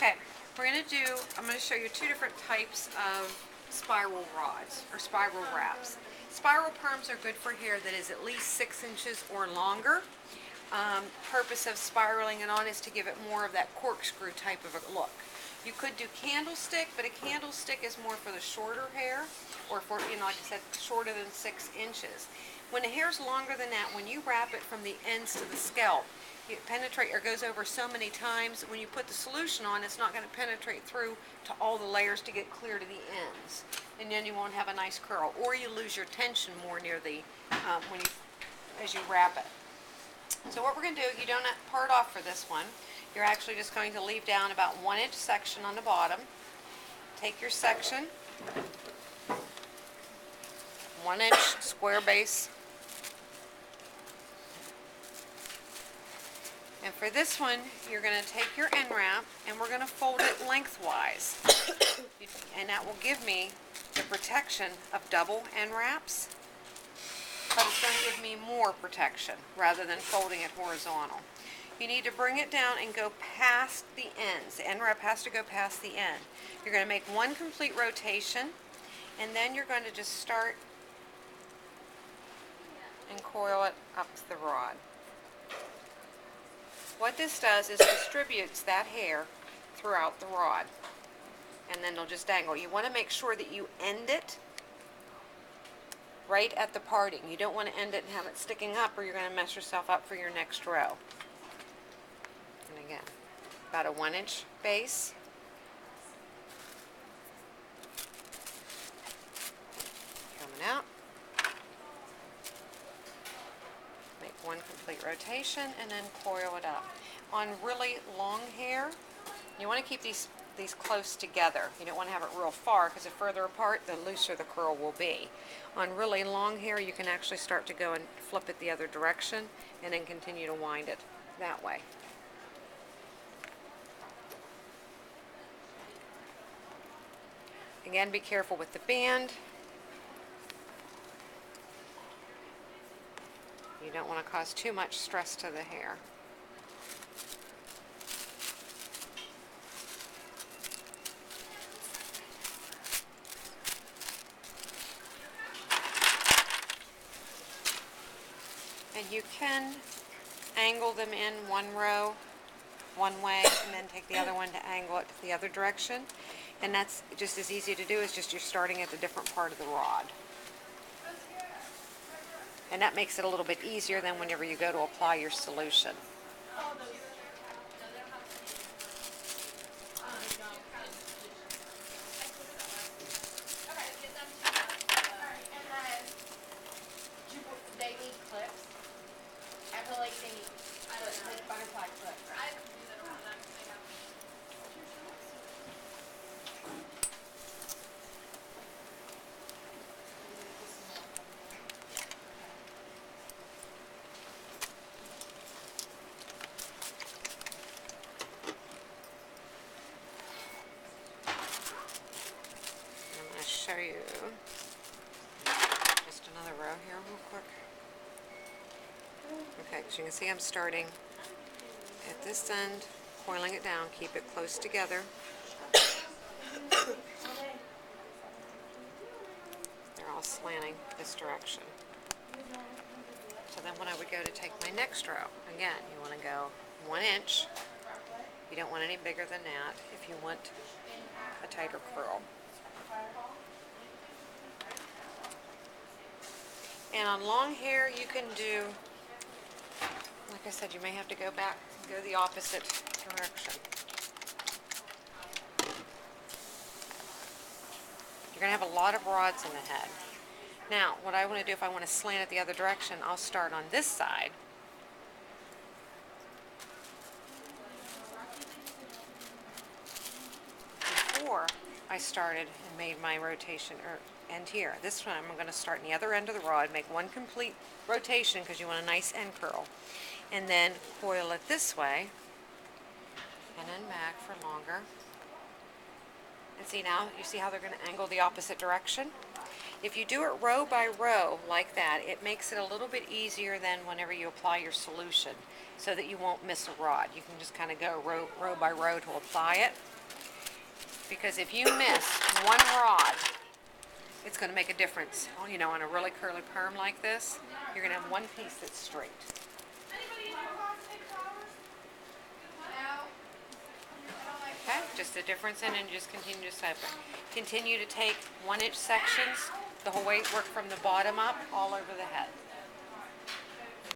Okay, I'm going to show you two different types of spiral rods or spiral wraps. Spiral perms are good for hair that is at least 6 inches or longer. Purpose of spiraling it on is to give it more of that corkscrew type of a look. You could do candlestick, but a candlestick is more for the shorter hair, or for, like I said, shorter than 6 inches. When the hair's longer than that, when you wrap it from the ends to the scalp, it penetrates or goes over so many times. When you put the solution on, it's not going to penetrate through to all the layers to get clear to the ends, and then you won't have a nice curl, or you lose your tension more near the as you wrap it. So what we're going to do, you don't part off for this one. You're actually just going to leave down about 1 inch section on the bottom. Take your section, 1 inch square base. And for this one, you're going to take your end wrap and we're going to fold it lengthwise. And that will give me the protection of double end wraps, but it's going to give me more protection rather than folding it horizontal. You need to bring it down and go past the ends. The end wrap has to go past the end. You're going to make one complete rotation, and then you're going to just start and coil it up the rod. What this does is distributes that hair throughout the rod, and then it'll just dangle. You want to make sure that you end it right at the parting. You don't want to end it and have it sticking up, or you're going to mess yourself up for your next row. And again, about a 1 inch base. Coming out. Make one complete rotation and then coil it up. On really long hair, you want to keep these close together. You don't want to have it real far, because the further apart, the looser the curl will be. On really long hair, you can actually start to go and flip it the other direction and then continue to wind it that way. Again, be careful with the band. You don't want to cause too much stress to the hair. And you can angle them in one row one way and then take the other one to angle it the other direction. And that's just as easy to do as just you're starting at a different part of the rod. And that makes it a little bit easier than whenever you go to apply your solution. They need clips. I feel like they need like butterfly clips. I'm going to show you just another row here real quick. Okay, so you can see I'm starting at this end, coiling it down, keep it close together. They're all slanting this direction. So then when I would go to take my next row, again, you want to go 1 inch. You don't want any bigger than that if you want a tighter curl. And on long hair, you can do, like I said, you may have to go back, go the opposite direction. You're going to have a lot of rods in the head. Now, what I want to do, if I want to slant it the other direction, I'll start on this side. Before I started and made my rotation or end here. This time I'm going to start in the other end of the rod, make one complete rotation because you want a nice end curl, and then coil it this way and then back for longer. And see, now you see how they're going to angle the opposite direction? If you do it row by row like that, it makes it a little bit easier than whenever you apply your solution, so that you won't miss a rod. You can just kind of go row by row to apply it. Because if you miss one rod, it's going to make a difference. You know, on a really curly perm like this, you're going to have one piece that's straight. Okay, just a difference in, and just continue to separate. Continue to take 1-inch sections the whole way, work from the bottom up all over the head.